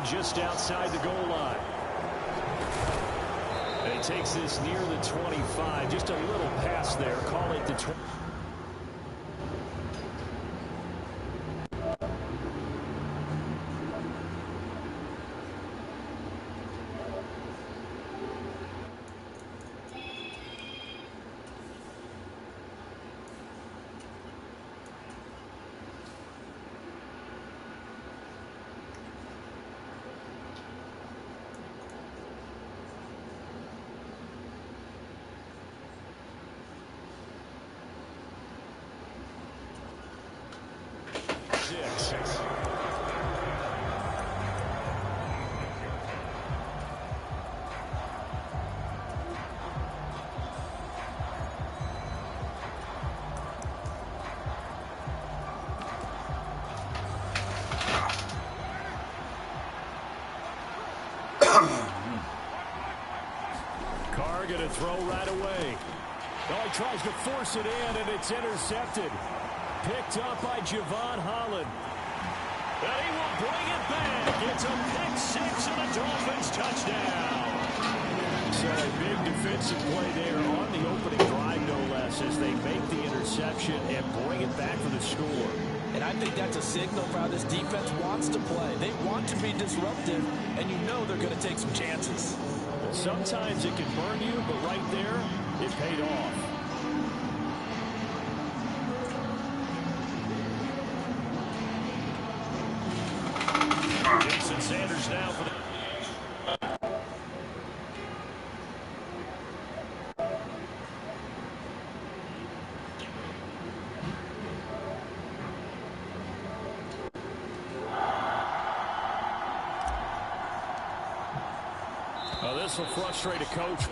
in just outside the goal line. And he takes this near the 25. Just a little pass there. Call it the 20. Going to throw right away. Oh, he tries to force it in, and it's intercepted. Picked up by Javon Holland. And he will bring it back. It's a pick six and a Dolphins touchdown. So a big defensive play there on the opening drive, no less, as they make the interception and bring it back for the score. And I think that's a signal for how this defense wants to play. They want to be disruptive, and you know they're going to take some chances. Sometimes it can burn you, but right there, it paid off. Jason Sanders now for the... This will frustrate a coach.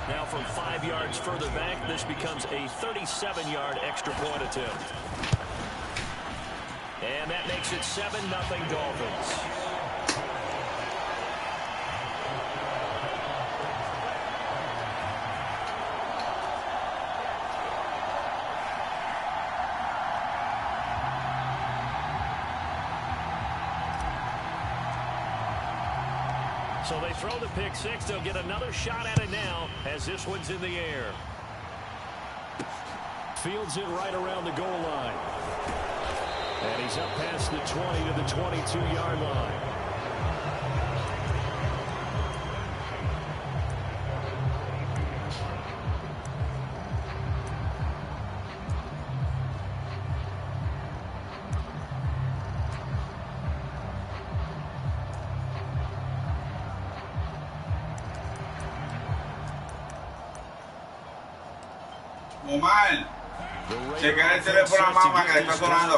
Now from 5 yards further back, this becomes a 37-yard extra point attempt. And that makes it 7-0 Dolphins. So they throw the pick six. They'll get another shot at it now as this one's in the air. Fields it right around the goal line. And he's up past the 20 to the 22-yard line. Omar, chequen el teléfono a mamá que le está sonando.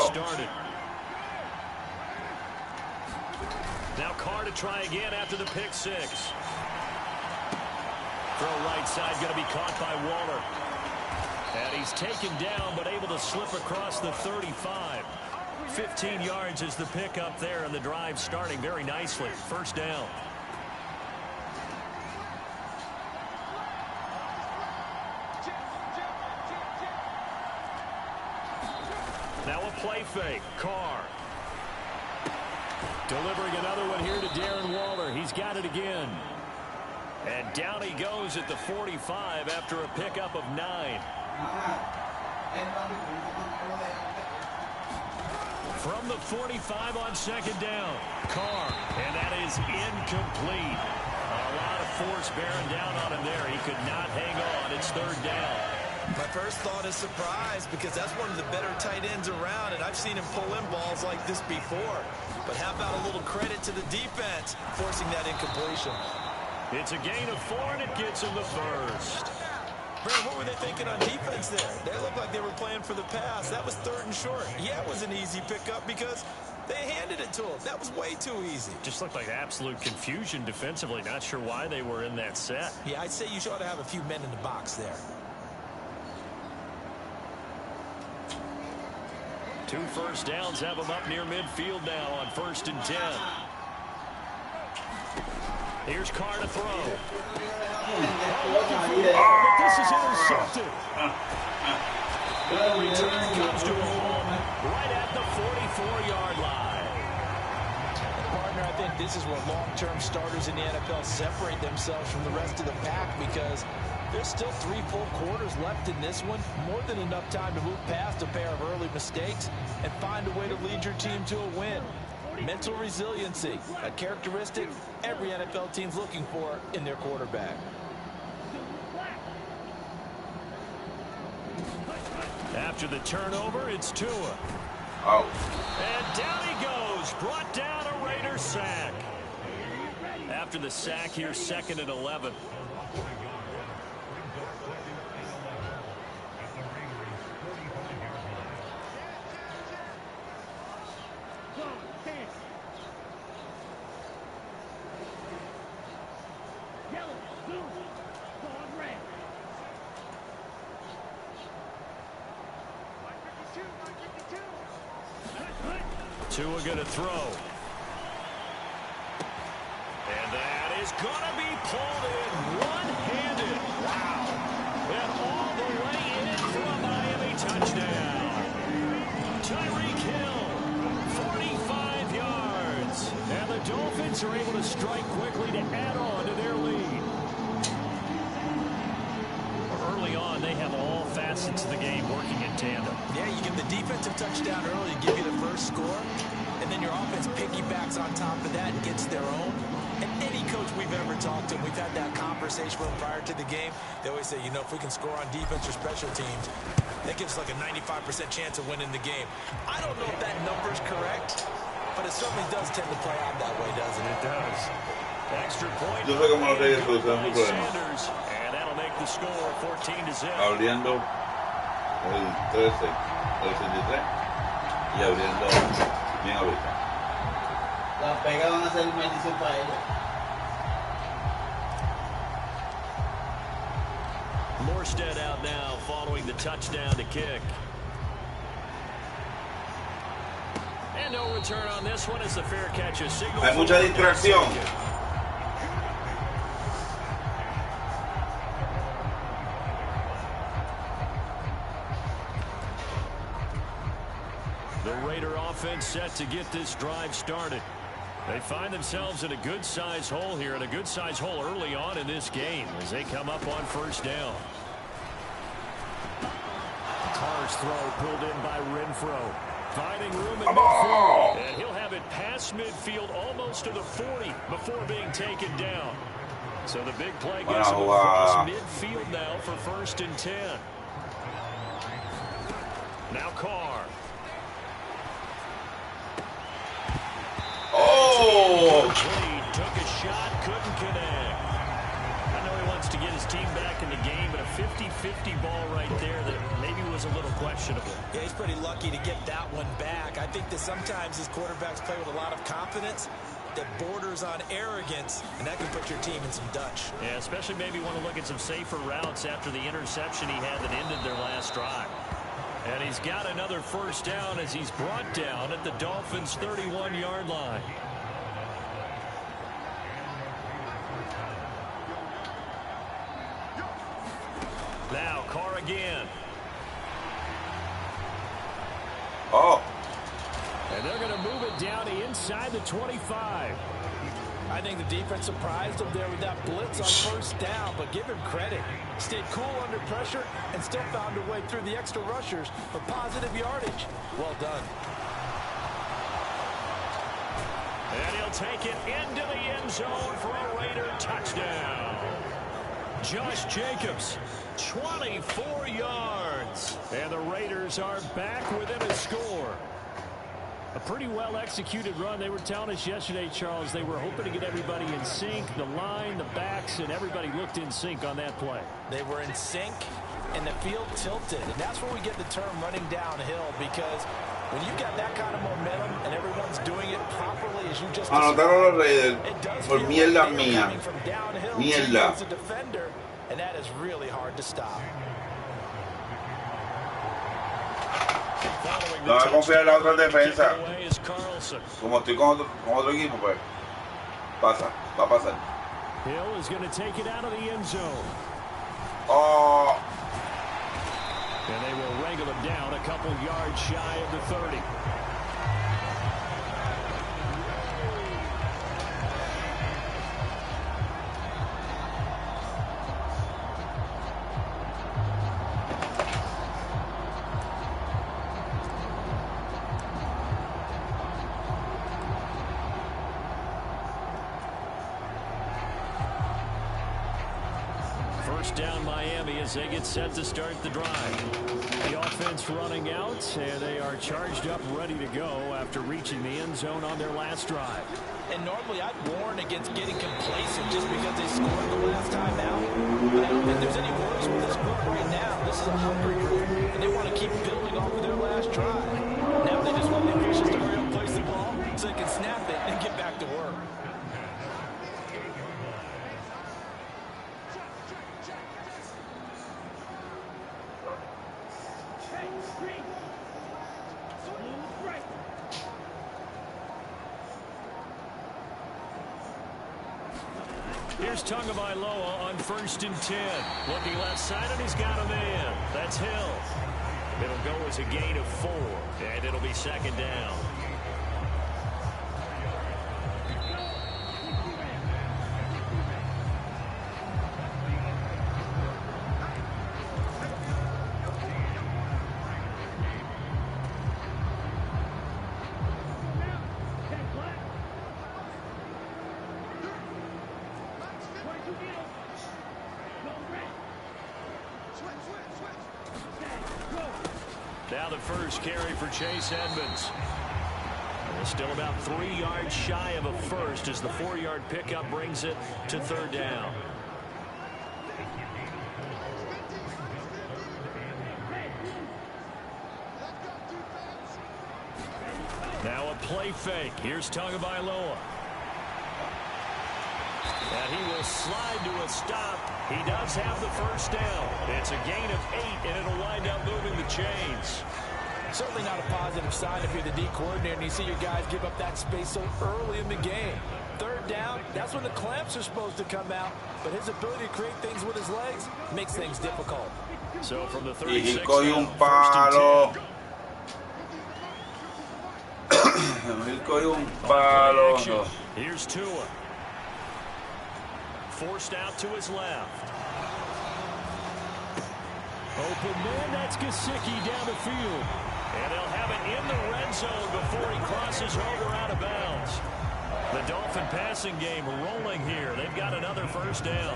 Now Carr to try again after the pick six. Throw right side going to be caught by Waller. And he's taken down but able to slip across the 35. 15 yards is the pickup there, and the drive starting very nicely. First down. Now a play fake. Carr. Delivering another one here to Darren Waller. He's got it again. And down he goes at the 45 after a pickup of 9. From the 45 on second down. Carr. And that is incomplete. A lot of force bearing down on him there. He could not hang on. It's third down. My first thought is surprise, because that's one of the better tight ends around, and I've seen him pull in balls like this before. But how about a little credit to the defense forcing that incompletion? It's a gain of 4, and it gets him the first. Brad, what were they thinking on defense there? They looked like they were playing for the pass. That was third and short. Yeah, it was an easy pickup because They handed it to him. That was way too easy. Just looked like absolute confusion defensively. Not sure why they were in that set. Yeah, I'd say you ought to have a few men in the box there. 2 first downs have them up near midfield now on 1st and 10. Here's Carr to throw. But this is intercepted. The return comes to a home right at the 44-yard line. Partner, I think this is where long-term starters in the NFL separate themselves from the rest of the pack, because there's still 3 full quarters left in this one. More than enough time to move past a pair of early mistakes and find a way to lead your team to a win. Mental resiliency, a characteristic every NFL team's looking for in their quarterback. After the turnover, it's Tua. Oh. And down he goes. Brought down a Raider sack. After the sack here, 2nd and 11. Tua going to throw. And that is going to be pulled in one-handed. Wow. And all the way in for a Miami touchdown. Tyreek Hill, 45 yards. And the Dolphins are able to strike quickly to add on to their lead. Early on, they have all facets of the game working in tandem. Yeah, you get the defensive touchdown early, give you the first score, and then your offense piggybacks on top of that and gets their own. And any coach we've ever talked to, we've had that conversation with them prior to the game. They always say, you know, if we can score on defense or special teams, that gives us like a 95% chance of winning the game. I don't know if that number's correct, but it certainly does tend to play out that way, doesn't it? It does. Extra point. Yo sé cómo los Reyes solucionan su problema. And that'll make the score 14-0. Abriendo el 13, el 63 y abriendo bien ahorita. Las pegas van a ser maldición para ellos. Morstead out now following the touchdown to kick. And no return on this one as the fair catch is signaled. Hay mucha distracción. The Raider offense set to get this drive started. They find themselves in a good-sized hole here, and a good-sized hole early on in this game as they come up on 1st down. Carr's throw pulled in by Renfro. Finding room in midfield, and he'll have it past midfield almost to the 40 before being taken down. So the big play gets him across midfield now for 1st and 10. Now Carr. Oh! Took a shot, couldn't connect. I know he wants to get his team back in the game, but a 50-50 ball right there that maybe was a little questionable. Yeah, he's pretty lucky to get that one back. I think that sometimes his quarterbacks play with a lot of confidence that borders on arrogance, and that can put your team in some Dutch. Yeah, especially maybe want to look at some safer routes after the interception he had that ended their last drive. And he's got another 1st down as he's brought down at the Dolphins' 31-yard line. Now Carr again. Oh. And they're going to move it down to inside the 25. I think the defense surprised him there with that blitz on 1st down, but give him credit. Stayed cool under pressure and still found a way through the extra rushers for positive yardage. Well done. And he'll take it into the end zone for a Raider touchdown. Josh Jacobs, 24 yards. And the Raiders are back within a score. A pretty well-executed run. They were telling us yesterday, Charles, they were hoping to get everybody in sync. The line, the backs, and everybody looked in sync on that play. They were in sync, and the field tilted. And that's where we get the term running downhill, because When you've got that kind of momentum and everyone's doing it properly as you just Anotaron los Raiders por mierda mía. Mierda. And that is really hard to stop. No voy a confiar en la otra defensa. Como estoy con otro equipo, pues pasa, va a pasar. Hill is going to take it out of the end zone. Oh. And they will wrangle him down a couple yards shy of the 30. First down Miami as they get set to start the drive. The offense running out, and they are charged up, ready to go after reaching the end zone on their last drive. And normally I'd warn against getting complacent just because they scored the last time out. But I don't think there's any worries with this group right now. This is a hungry group, and they want to keep building off of their last drive. Now they just want the officials to hurry up and place the ball so they can snap it and get back to work. Here's Tagovailoa on 1st and 10. Looking left side, and he's got a man. That's Hill. It'll go as a gain of 4, and it'll be second down. Now the first carry for Chase Edmonds. And still about 3 yards shy of a first as the 4-yard pickup brings it to 3rd down. Now a play fake. Here's Tagovailoa. And he will slide to a stop. He does have the first down. It's a gain of 8, and it'll wind up moving the chains. Certainly not a positive sign if you're the D coordinator and you see your guys give up that space so early in the game. 3rd down, that's when the clamps are supposed to come out. But his ability to create things with his legs makes things difficult. So from the 36 un down, palo. Un palo. Here's Tua. Forced out to his left. Open man, that's Gesicki down the field. And they'll have it in the red zone before he crosses over out of bounds. The Dolphin passing game rolling here. They've got another first down.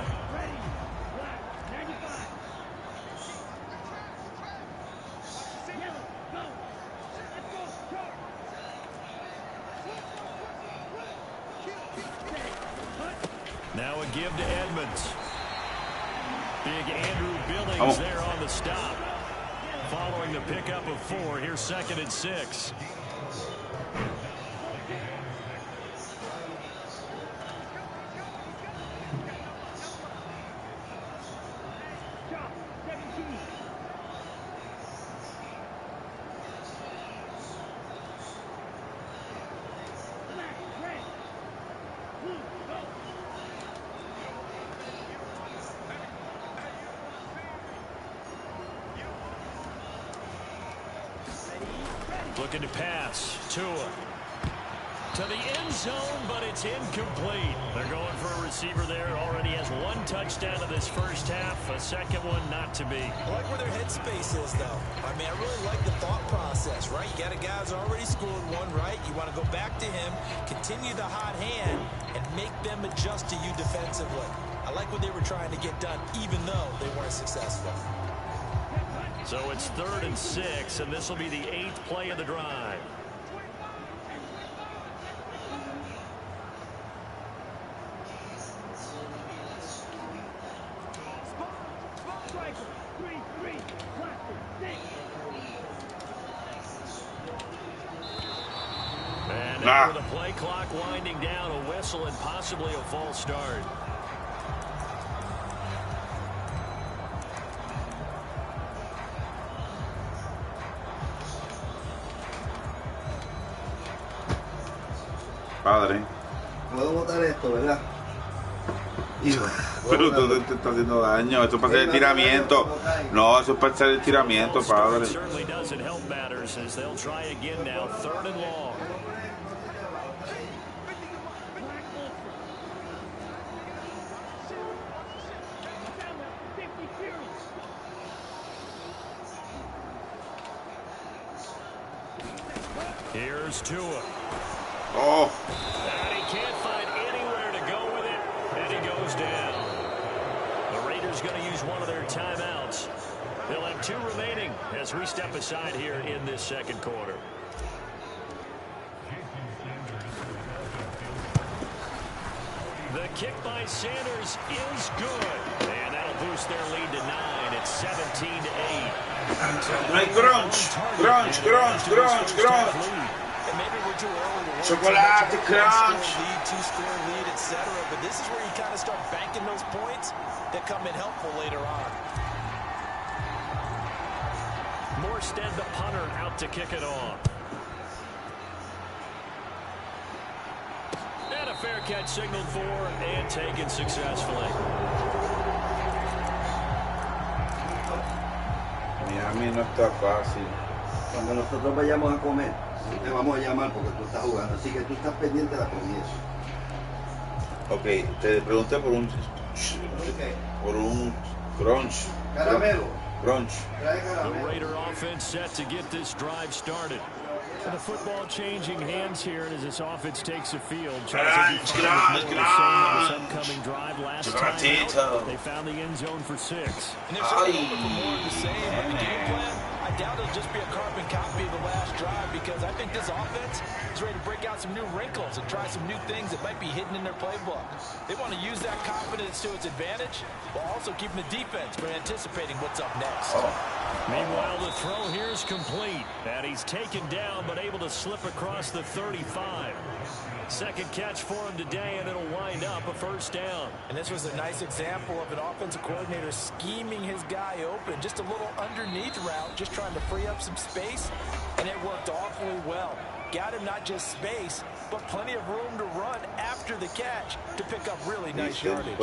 Now a give to Edmonds. Big Andrew Billings there on the stop. Following the pickup of 4, here's 2nd and 6. Looking to pass. Tua to the end zone, but it's incomplete. They're going for a receiver there. Already has 1 touchdown in this first half. A second one not to be. I like where their headspace is, though. I mean, I really like the thought process, right? You got a guy who's already scored 1, right? You want to go back to him, continue the hot hand, and make them adjust to you defensively. I like what they were trying to get done, even though they weren't successful. So it's 3rd and 6, and this will be the 8th play of the drive. Now with the play clock winding down, a whistle and possibly a false start. Padre. Puedo botar esto, ¿verdad? Pero tú te estás haciendo daño. Eso es para hacer el tiramiento. No, eso es para hacer el tiramiento, padre. Here's Tua. Oh. And he can't find anywhere to go with it, and he goes down. The Raiders going to use one of their timeouts. They'll have 2 remaining as we step aside here in this second quarter. The kick by Sanders is good, and that'll boost their lead to 9. It's 17-8. Crunch, crunch, crunch, crunch, crunch. And maybe we're too early to Chocolate crunch. lead, 2-score lead, etc. But this is where you kind of start banking those points that come in helpful later on. Morstead, the punter, out to kick it off. And a fair catch signaled for and taken successfully. Miami no está fácil. Cuando nosotros vayamos a comer, te vamos a llamar porque tú estás jugando. Así que tú estás pendiente de la comida. Ok, te pregunté por un crunch. Caramelo. Crunch. Trae The caramelo. Raider offense set to get this drive started. And the football changing hands here, and as this offense takes the field, tries to be more of the same on this upcoming drive. Last time out, they found the end zone for 6. And they're certainly looking for more of the same, but the game plan, I doubt it'll just be a carbon copy of the last drive, because I think this offense is ready to break out some new wrinkles and try some new things that might be hidden in their playbook. They want to use that confidence to its advantage, while also keeping the defense from anticipating what's up next. Meanwhile, the throw here is complete, and he's taken down but able to slip across the 35. Second catch for him today, and it'll wind up a first down. And this was a nice example of an offensive coordinator scheming his guy open. Just a little underneath route, just trying to free up some space, and it worked awfully well. Got him not just space, but plenty of room to run after the catch to pick up really nice yardage.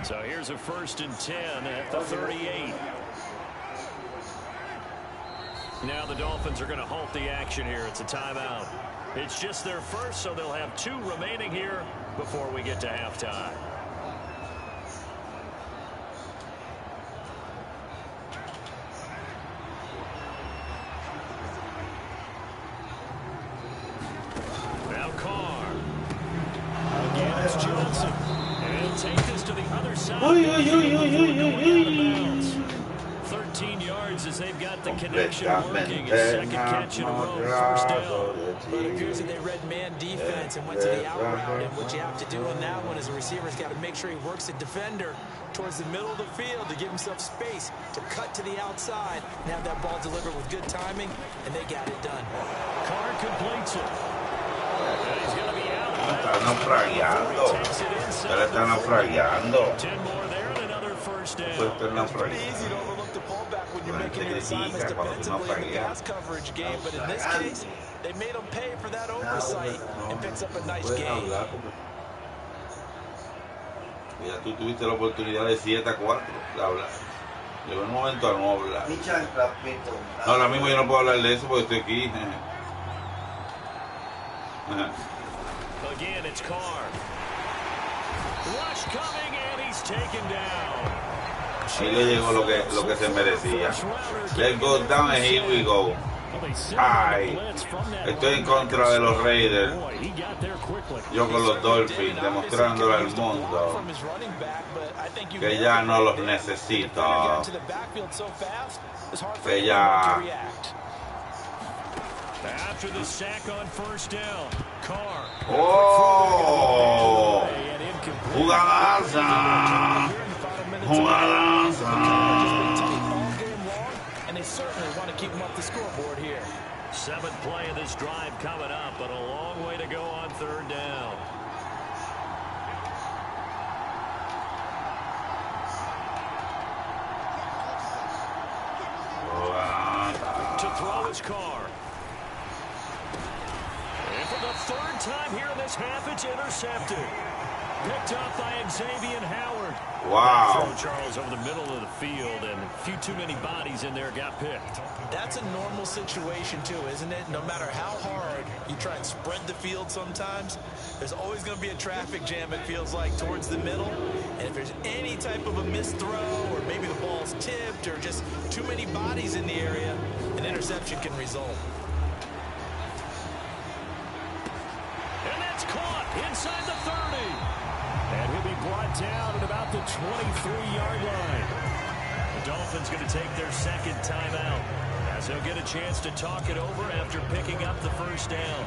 So here's a 1st and 10 at the 38. Now the Dolphins are going to halt the action here. It's a timeout. It's just their first, so they'll have 2 remaining here before we get to halftime. Now Carr. Again, it's Johnson. And take this to the other side. 13 yards as they've got the connection working. A second catch in a row, first down. But it appears that they read man defense and went to the out route. And what you have to do in that one is a receiver's got to make sure he works the defender towards the middle of the field to give himself space to cut to the outside and have that ball delivered with good timing, and they got it done. Carr completes it. And he's going to be out. Están naufragando. Pero están naufragando. 10 more there and another first down. Pues están It's pretty naufragando. easy to overlook the pullback when you're making your assignments defensively in the pass coverage game, but in this case, they made him pay for that oversight and picks up a nice gain. Ya tú tuviste la oportunidad de 7-4 de hablar. Llegó el momento a no hablar. No, ahora mismo yo no puedo hablar de eso porque estoy aquí. Again, it's Carr. Rush coming, and he's taken down. Ahí le llegó lo que se merecía. Let's go down and here we go. Ay, estoy en contra de los Raiders. Yo con los Dolphins, demostrándole al mundo que ya no los necesito. Que ya... After the sack on first down, Carr. Oh! And incomplete. Jugadaza. Jugadaza. And they certainly want to keep them up the scoreboard here. 7th play of this drive coming up, but a long way to go on 3rd down. To throw his car. And for the 3rd time here in this half, it's intercepted. Picked up by Xavier Howard. Wow. Throw, Charles, over the middle of the field, and a few too many bodies in there got picked. That's a normal situation, too, isn't it? No matter how hard you try and spread the field sometimes, there's always going to be a traffic jam, it feels like, towards the middle. And if there's any type of a missed throw, or maybe the ball's tipped, or just too many bodies in the area, an interception can result. And that's caught inside the 30. And he'll be brought down at about the 23-yard line. The Dolphins going to take their 2nd timeout, as they'll get a chance to talk it over after picking up the 1st down.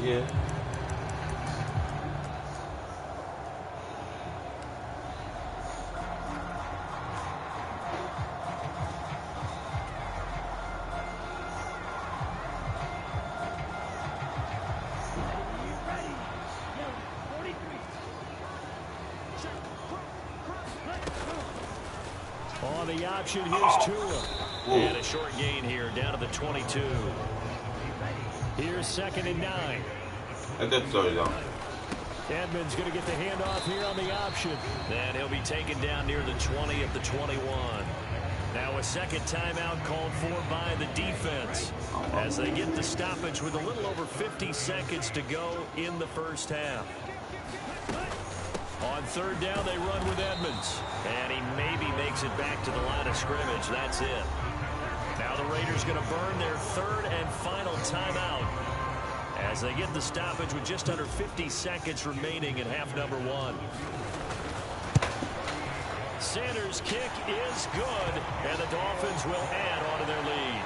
Yeah. On the option, here's Tua. And a short gain here, down to the 22. Here's 2nd and 9. Edmonds going to get the handoff here on the option. Then he'll be taken down near the 20 at the 21. Now a 2nd timeout called for by the defense, as they get the stoppage with a little over 50 seconds to go in the 1st half. On 3rd down, they run with Edmonds. And he maybe makes it back to the line of scrimmage. That's it. Now the Raiders going to burn their 3rd and final timeout, as they get the stoppage with just under 50 seconds remaining in half number 1. Sanders' kick is good, and the Dolphins will add on to their lead.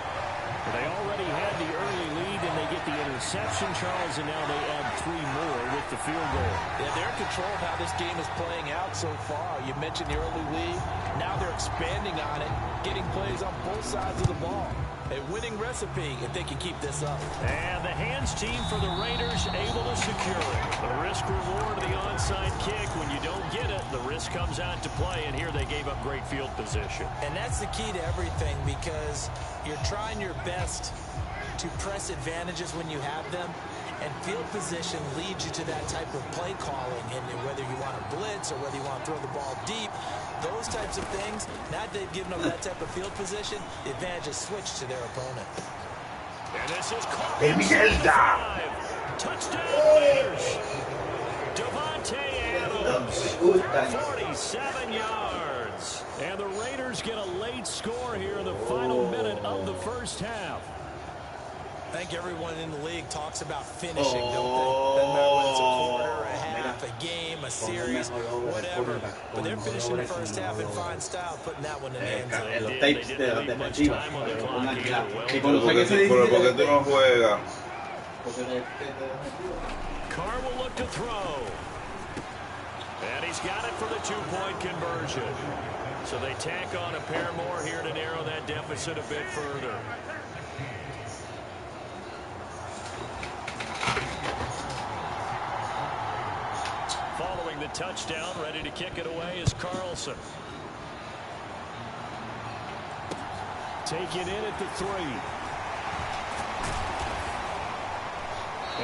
They already had the early lead, and they get the interception, Charles, and now they add 3 more with the field goal. Yeah, they're in control of how this game is playing out so far. You mentioned the early lead. Now they're expanding on it, getting plays on both sides of the ball. A winning recipe if they can keep this up. And the hands team for the Raiders able to secure it. The risk-reward of the onside kick. When you don't get it, the risk comes out to play, and here they gave up great field position. And that's the key to everything, because you're trying your best to press advantages when you have them, and field position leads you to that type of play calling. And whether you want to blitz or whether you want to throw the ball deep, those types of things, now that they've given up that type of field position, the advantage is switched to their opponent. And this is caught. Touchdown Raiders. Devontae Adams, 47 yards. And the Raiders get a late score here in the final minute of the 1st half. I think everyone in the league talks about finishing, don't they? Doesn't matter whether it's a quarter, a half, a game, a series, whatever. But they're finishing the 1st half in fine style, putting that one in the end zone. They didn't leave much time on the clock either. ¿Por qué tú no juegas? Carr will look to throw. And he's got it for the 2-point conversion. So they tack on a pair more here to narrow that deficit a bit further. Following the touchdown, ready to kick it away is Carlson. Take it in at the 3.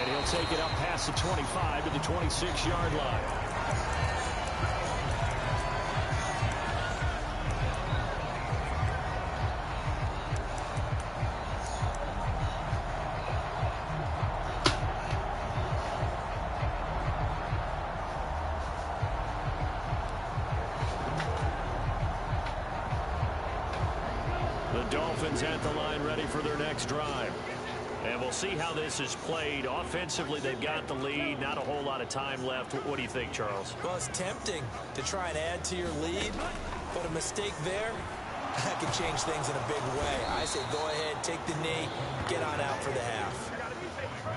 And he'll take it up past the 25 to the 26-yard line. Dolphins at the line ready for their next drive. And we'll see how this is played. Offensively, they've got the lead. Not a whole lot of time left. What do you think, Charles? Well, it's tempting to try and add to your lead, but a mistake there that can change things in a big way. I say go ahead, take the knee, get on out for the half.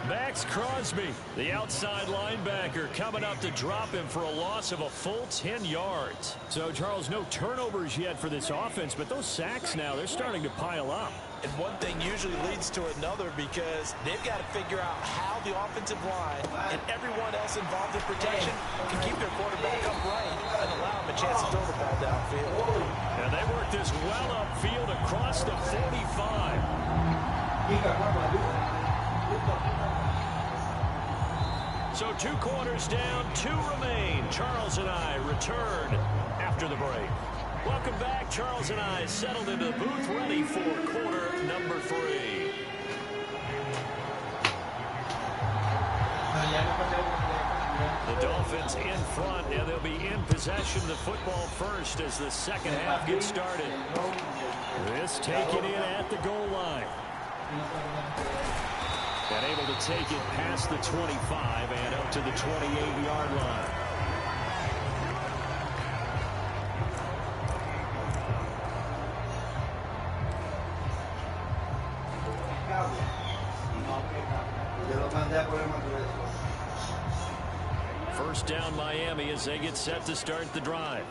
Max Crosby, the outside linebacker, coming up to drop him for a loss of a full 10 yards. So, Charles, no turnovers yet for this offense, but those sacks now, they're starting to pile up. And one thing usually leads to another because they've got to figure out how the offensive line and everyone else involved in protection can keep their quarterback upright and allow him a chance to throw the ball downfield. And they work this well upfield across the 45. So 2 quarters down, 2 remain. Charles and I return after the break. Welcome back. Charles and I settled into the booth, ready for quarter number 3. The Dolphins in front, and they'll be in possession of the football first as the second half gets started. This taken in at the goal line. And able to take it past the 25 and up to the 28-yard line. First down Miami as they get set to start the drive.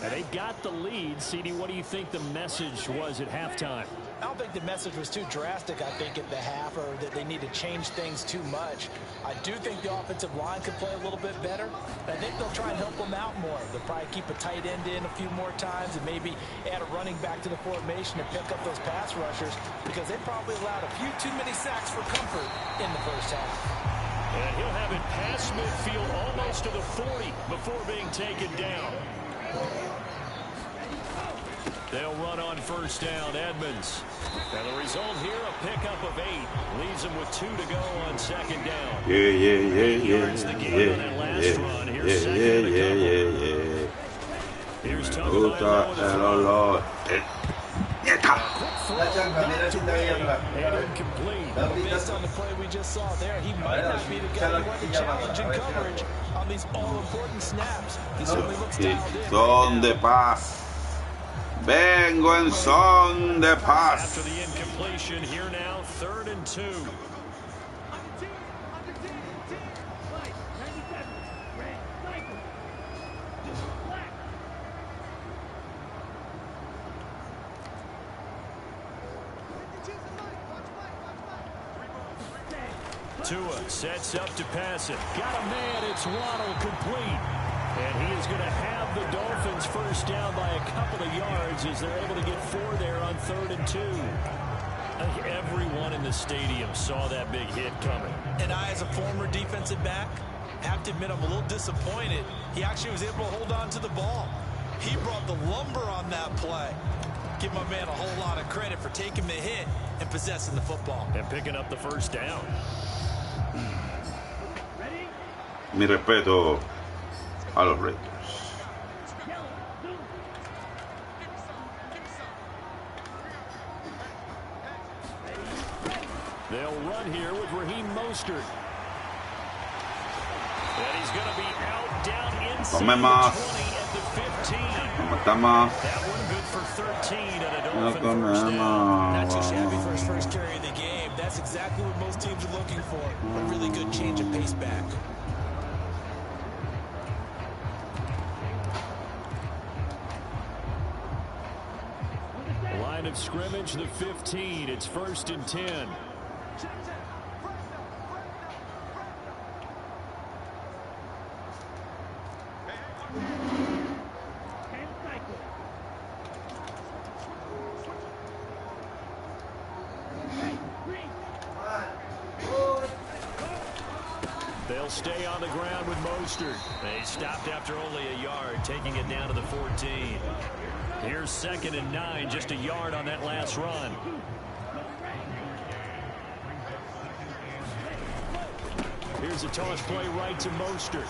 And they got the lead. CD, what do you think the message was at halftime? I don't think the message was too drastic, I think, at the half, or that they need to change things too much. I do think the offensive line could play a little bit better. I think they'll try and help them out more. They'll probably keep a tight end in a few more times and maybe add a running back to the formation to pick up those pass rushers because they probably allowed a few too many sacks for comfort in the first half. And he'll have it past midfield almost to the 40 before being taken down. They'll run on first down, Edmonds. And the result here, a pickup of 8. Leaves them with 2 to go on second down. Here's incomplete. Based on the play we just saw there, he might not be the guy who won the challenge in coverage on these all-important snaps. He certainly looks dialed in. Son de paz. Vengo en son de paz. After the incompletion, here now, 3rd and 2. Tua sets up to pass it. Got a man. It's Waddle complete. And he is going to have the Dolphins first down by a couple of yards as they're able to get 4 there on 3rd and 2. I think everyone in the stadium saw that big hit coming. And I, as a former defensive back, have to admit I'm a little disappointed. He actually was able to hold on to the ball. He brought the lumber on that play. Give my man a whole lot of credit for taking the hit and possessing the football. And picking up the first down. Mi respeto a los Raiders. They'll run here with Raheem Mostert. And he's going to be out down inside the 20 at the 15. That one good for 13 at a Dolphin first down. Not too shabby for his first carry of the game. That's exactly what most teams are looking for. A really good change of pace back. Line of scrimmage, the 15. It's 1st and 10. They'll stay on the ground with Mostert. They stopped after only a yard, taking it down to the 14. Here's 2nd and 9, just a yard on that last run. Here's a toss play right to Mostert.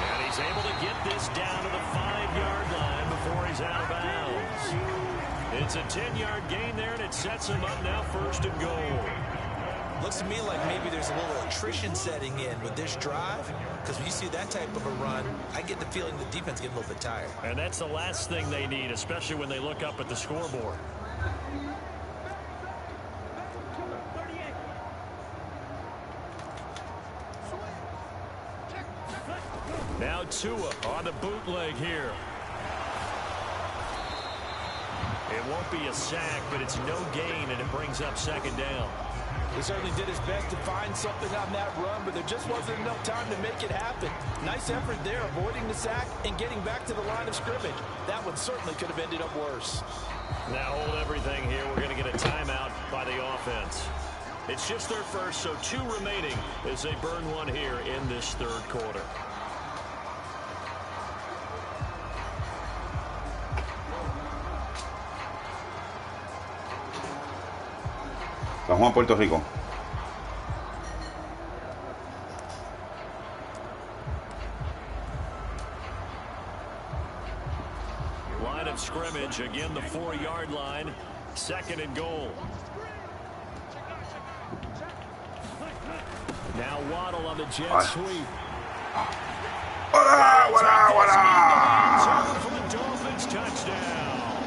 And he's able to get this down to the 5-yard line before he's out of bounds. It's a 10-yard gain there, and it sets him up now 1st and goal. Looks to me like maybe there's a little attrition setting in with this drive, because when you see that type of a run, I get the feeling the defense getting a little bit tired. And that's the last thing they need, especially when they look up at the scoreboard. Now Tua on the bootleg here. It won't be a sack, but it's no gain, and it brings up second down. He certainly did his best to find something on that run, but there just wasn't enough time to make it happen. Nice effort there, avoiding the sack and getting back to the line of scrimmage. That one certainly could have ended up worse. Now hold everything here. We're going to get a timeout by the offense. It's just their first, so 2 remaining as they burn one here in this third quarter. San Juan, Puerto Rico. Line of scrimmage, again the 4-yard line. Second and goal. Now Waddle on the jet sweep. What For the Dolphins, touchdown.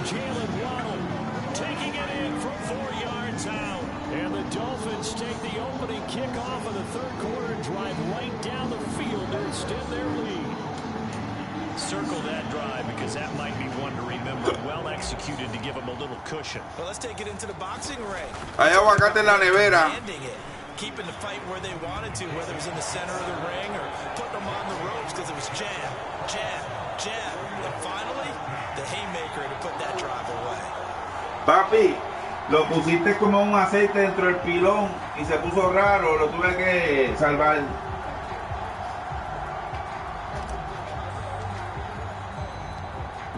Jalen Waddle taking it in from 4 yards out. And the Dolphins take the opening kickoff of the third quarter and drive right down the field to extend their lead. Circle that drive because that might be one to remember. Well executed to give them a little cushion. Well, let's take it into the boxing ring. Hay aguacate en la nevera. Keeping the fight where they wanted to, whether it was in the center of the ring or putting them on the ropes because it was jab, jab, jab. And finally, the haymaker to put that drive away. Papi, lo pusiste como un aceite dentro del pilón y se puso raro, lo tuve que salvar.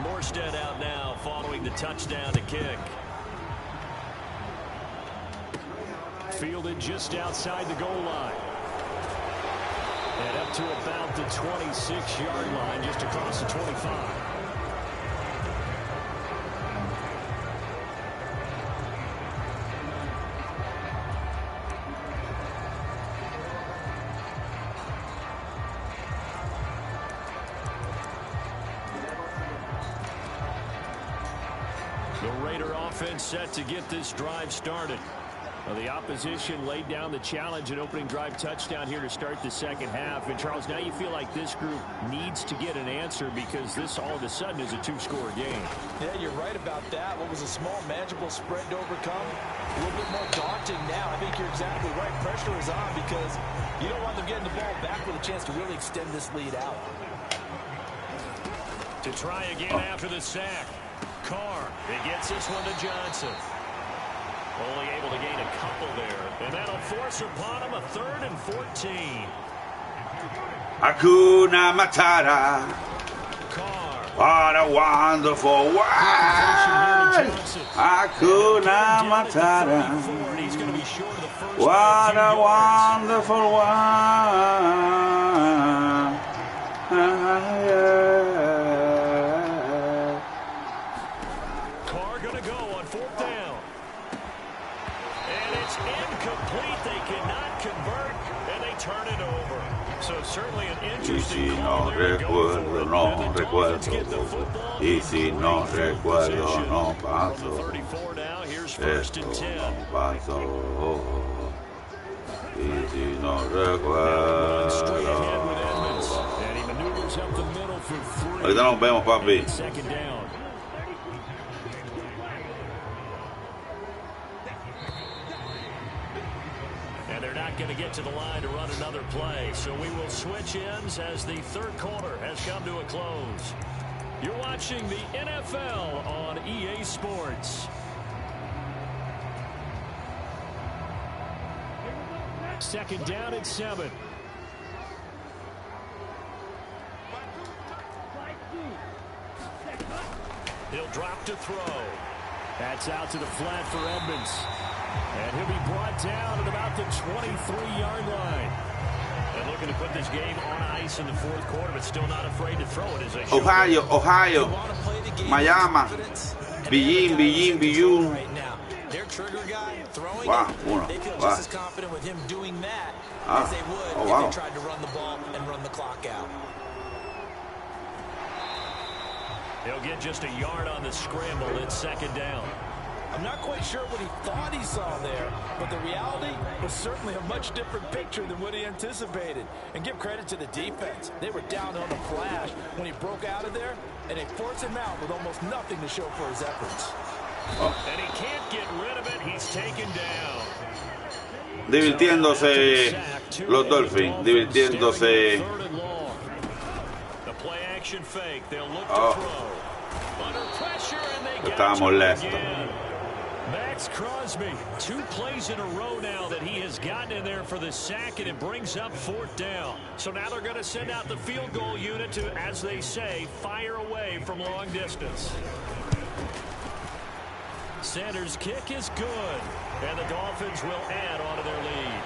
Morstead out now following the touchdown to kick. Fielded just outside the goal line. And up to about the 26-yard line, just across the 25. The Raider offense set to get this drive started. Well, the opposition laid down the challenge, an opening drive touchdown here to start the second half. And, Charles, now you feel like this group needs to get an answer because this all of a sudden is a 2-score game. Yeah, you're right about that. What was a small, manageable spread to overcome, a little bit more daunting now. I think you're exactly right. Pressure is on because you don't want them getting the ball back with a chance to really extend this lead out. To try again after the sack. Carr, it gets this one to Johnson. Only able to gain a couple there. And that'll force upon him a 3rd and 14. Hakuna Matata. Carr. What a wonderful world. Hakuna Matata. He's going to be short of the first. What a wonderful world. Carr going to go on 4th down. And it's incomplete. They cannot convert, and they turn it over. So certainly an interesting call there to go for it. And the Dolphins get the football. Y si no recuerdo, no paso. 34 now. Here's 1st and 10. No paso. Y si no recuerdo. Straight ahead with Edmonds. And he maneuvers up the middle for 3. Ahorita nos vemos, papi. Second down. Going to get to the line to run another play, so we will switch ends as the third quarter has come to a close. You're watching the NFL on EA Sports. Second down at 7. He'll drop to throw. That's out to the flat for Edmonds. And he'll be brought down at about the 23-yard line. And looking to put this game on ice in the fourth quarter, but still not afraid to throw it as they show. Ohio, Miami, Beijing. Right now. Their trigger guy throwing Uno. they feel just as confident with him doing that as they would if they tried to run the ball and run the clock out. He'll get just a yard on the scramble. It's second down. I'm not quite sure what he thought he saw there, but the reality was certainly a much different picture than what he anticipated. And give credit to the defense. They were down on the flash when he broke out of there, and they forced him out with almost nothing to show for his efforts. And he can't get rid of it. He's taken down. Divirtiéndose los Dolphins, divirtiéndose. The play action fake. They'll look to throw. Under pressure, and they Estaba molesto. Max Crosby, 2 plays in a row now that he has gotten in there for the sack, and it brings up 4th down. So now they're going to send out the field goal unit to, as they say, fire away from long distance. Sanders' kick is good, and the Dolphins will add on to their lead.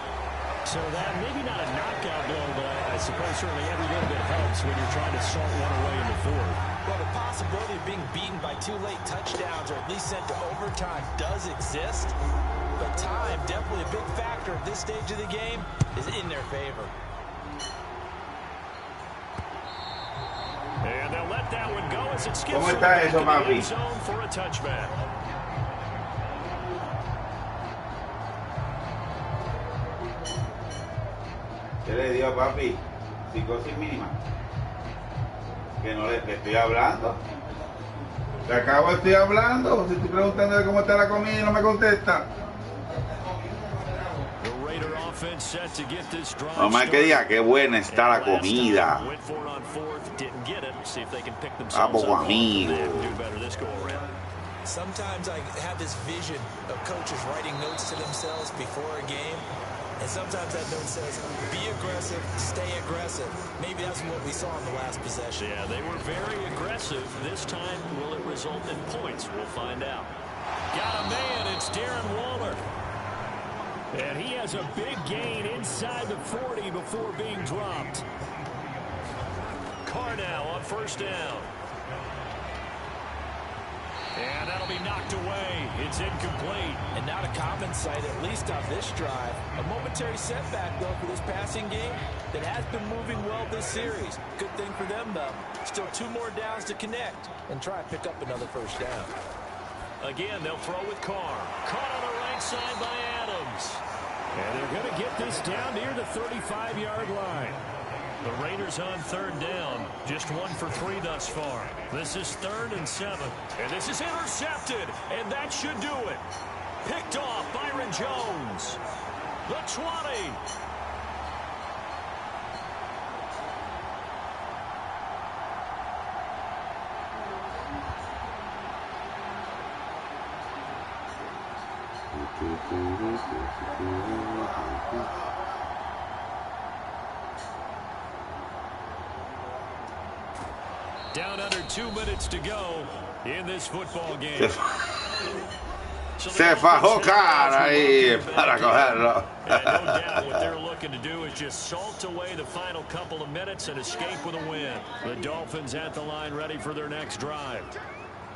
So that maybe not a knockout blow, but I suppose certainly every little bit helps when you're trying to salt one away in the 4th. Well, the possibility of being beaten by 2 late touchdowns or at least sent to overtime does exist, but time, definitely a big factor at this stage of the game, is in their favor. And they'll let that one go as it skips ¿Cómo está eso, papi? zone for a touchback. ¿Qué le dio, papi? Psicosis mínima. Que no le estoy hablando. Te acabo de estoy hablando. Si estoy preguntándole cómo está la comida y no me contesta. No más que diga qué buena está la comida. Vamos, amigo. Sometimes I have this vision of coaches writing notes to themselves before a game. And sometimes that note says, be aggressive, stay aggressive. Maybe that's what we saw in the last possession. Yeah, they were very aggressive. This time, will it result in points? We'll find out. Got a man, it's Darren Waller. And he has a big gain inside the 40 before being dropped. Carr now on 1st down. And that'll be knocked away. It's incomplete. And not a common sight, at least on this drive. A momentary setback, though, for this passing game that has been moving well this series. Good thing for them, though. Still 2 more downs to connect and try to pick up another 1st down. Again, they'll throw with Carr. Caught on the right side by Adams. And they're going to get this down near the 35-yard line. The Raiders on 3rd down. Just 1 for 3 thus far. This is 3rd and 7. And this is intercepted. And that should do it. Picked off Byron Jones. The 20. Down under 2 minutes to go in this football game. Se fajó cara ahí para cogerlo. And no doubt what they're looking to do is just salt away the final couple of minutes and escape with a win. The Dolphins at the line ready for their next drive.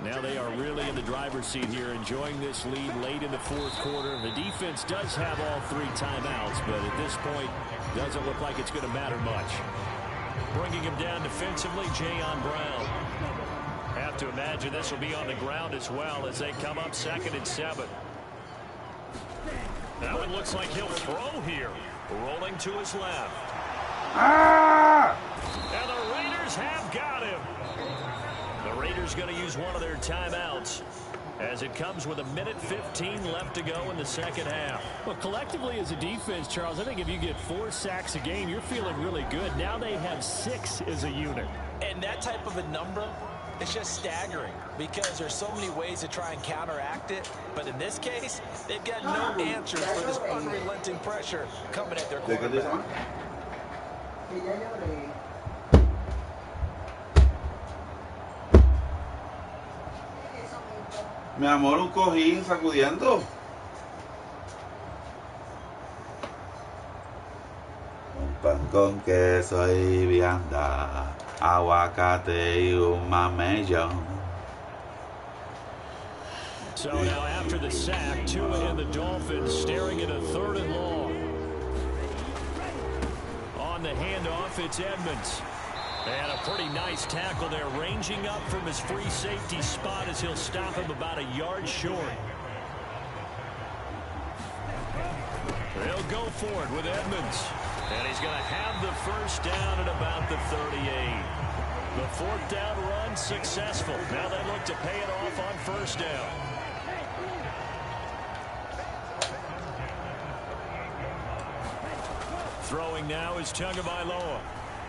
Now they are really in the driver's seat here, enjoying this lead late in the 4th quarter. The defense does have all 3 timeouts, but at this point, doesn't look like it's going to matter much. Bringing him down defensively, Jayon Brown. Have to imagine this will be on the ground as well as they come up 2nd and 7. That one looks like he'll throw here. Rolling to his left. And the Raiders have got him. The Raiders going to use one of their timeouts as it comes with 1:15 left to go in the 2nd half. Well, collectively as a defense, Charles, I think if you get 4 sacks a game, you're feeling really good. Now they have 6 as a unit. And that type of a number, it's just staggering because there's so many ways to try and counteract it. But in this case, they've got no answers for this unrelenting pressure coming at their quarterback. Mi amor, un cojín sacudiendo. Un pan con queso y vianda, aguacate y un mamellón. So now after the sack, Tua and the Dolphins staring at a 3rd and long. On the handoff, it's Edmonds. And a pretty nice tackle there, ranging up from his free safety spot as he'll stop him about a yard short. They'll go for it with Edmonds. And he's going to have the 1st down at about the 38. The 4th down run successful. Now they look to pay it off on 1st down. Throwing now is Tagovailoa.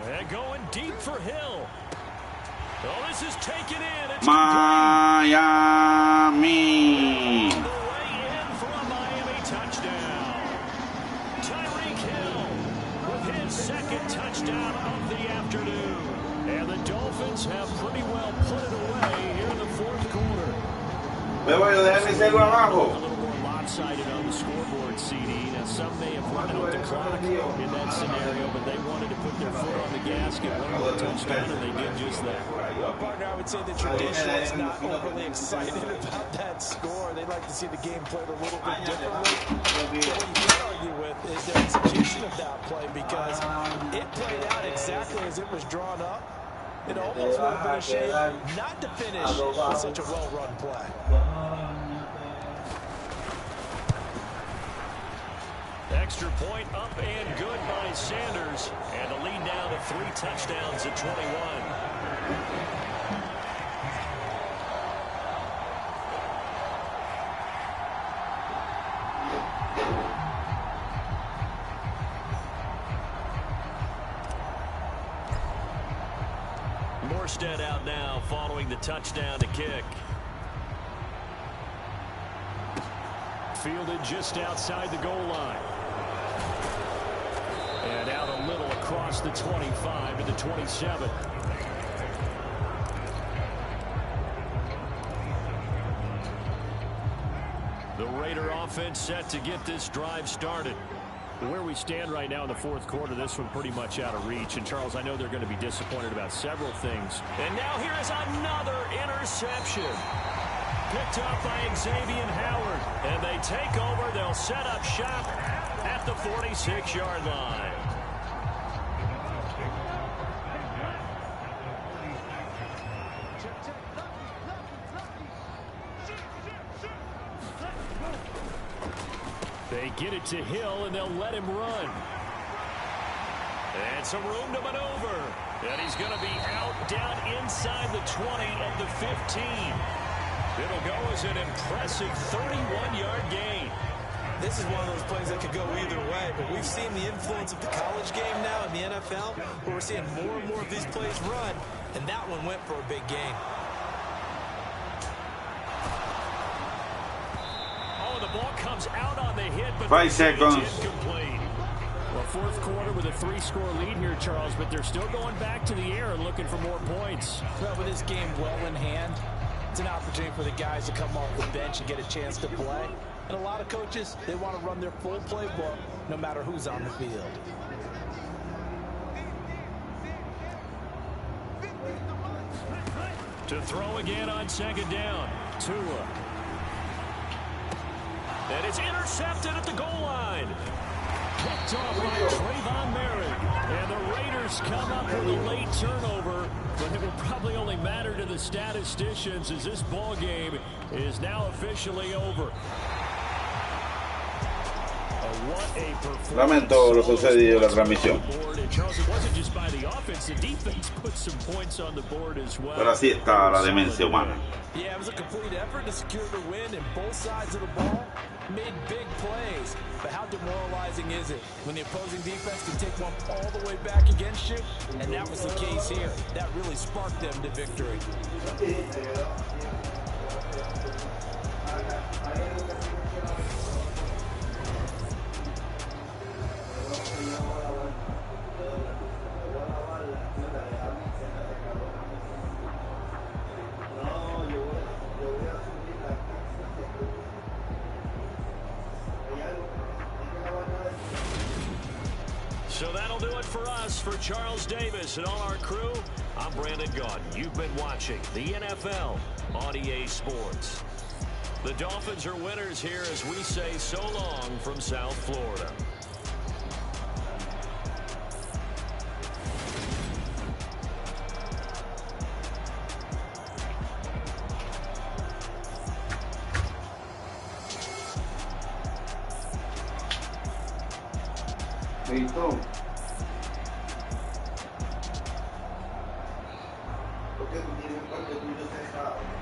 And going deep for Hill. Oh, this is taken in. It's Miami. all the way in for a Miami touchdown. Tyreek Hill with his 2nd touchdown of the afternoon. And the Dolphins have pretty well put it away here in the 4th quarter. Me voy a dejar mi celu abajo. A little more lopsided on the scoreboard, CD. Now, some may have run out the clock in that scenario, but they wanted to put their foot on the gas, get one more touchdown, and they did just that. Well, partner, I would say the traditionalists not overly excited about that score. They'd like to see the game played a little bit differently. So what you can argue with is their execution of that play, because it played out exactly as it was drawn up. It almost would have been a shame not to finish with such a well-run play. Extra point up and good by Sanders. And the lead now to 3 touchdowns at 21. Morstead out now following the touchdown to kick. Fielded just outside the goal line. And out a little across the 25 to the 27. The Raider offense set to get this drive started. Where we stand right now in the 4th quarter, this one pretty much out of reach. And, Charles, I know they're going to be disappointed about several things. And now here is another interception. Picked up by Xavier Howard. And they take over. They'll set up shop at the 46-yard line. They get it to Hill, and they'll let him run. And some room to maneuver. And he's going to be out down inside the 20 at the 15. It'll go as an impressive 31-yard gain. This is one of those plays that could go either way, but we've seen the influence of the college game now in the NFL, where we're seeing more and more of these plays run, and that one went for a big gain. Oh, the ball comes out on the hit, but 5 seconds. It's incomplete. Well, 4th quarter with a 3-score lead here, Charles, but they're still going back to the air and looking for more points. Well, with this game well in hand, it's an opportunity for the guys to come off the bench and get a chance to play. And a lot of coaches, they want to run their full playbook no matter who's on the field. To throw again on 2nd down. Tua. And it's intercepted at the goal line. Picked off by Trayvon Merrick. And the Raiders come up with a late turnover, but it will probably only matter to the statisticians as this ball game is now officially over. Lamento lo sucedido en la transmisión. Pero así está la demencia humana. Yeah, it was a complete effort to secure the win, and both sides of the ball made big plays. But how demoralizing is it when the opposing defense can take one all the way back against you? And that was the case here. That really sparked them to victory. So that'll do it for us. For Charles Davis and all our crew, I'm Brandon Gaudin. You've been watching the NFL on EA Sports. The Dolphins are winners here as we say so long from South Florida. Listo. Porque tú tienes el cuerpo tuyo cerrado.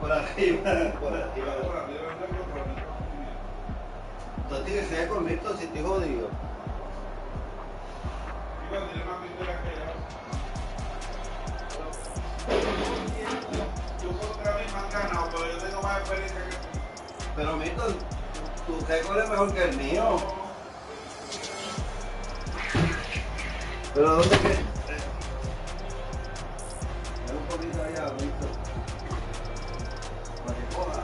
Por arriba. Tú tienes que ser conmigo si te jodido. Pero yo tengo más experiencia que tú. Pero Milton, tu récord es mejor que el mío. Pero ¿dónde que? Es un poquito allá, Milton. Para que coja.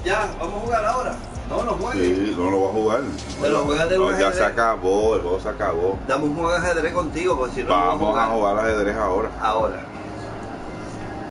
Ya, vamos a jugar ahora. No, no juegues. Sí, no lo va a jugar. Pero juégate un No, ya ajedrez. se acabó, el juego se acabó. Dame un juego de ajedrez contigo, porque si no, Vamos a jugar ajedrez ahora. ahora.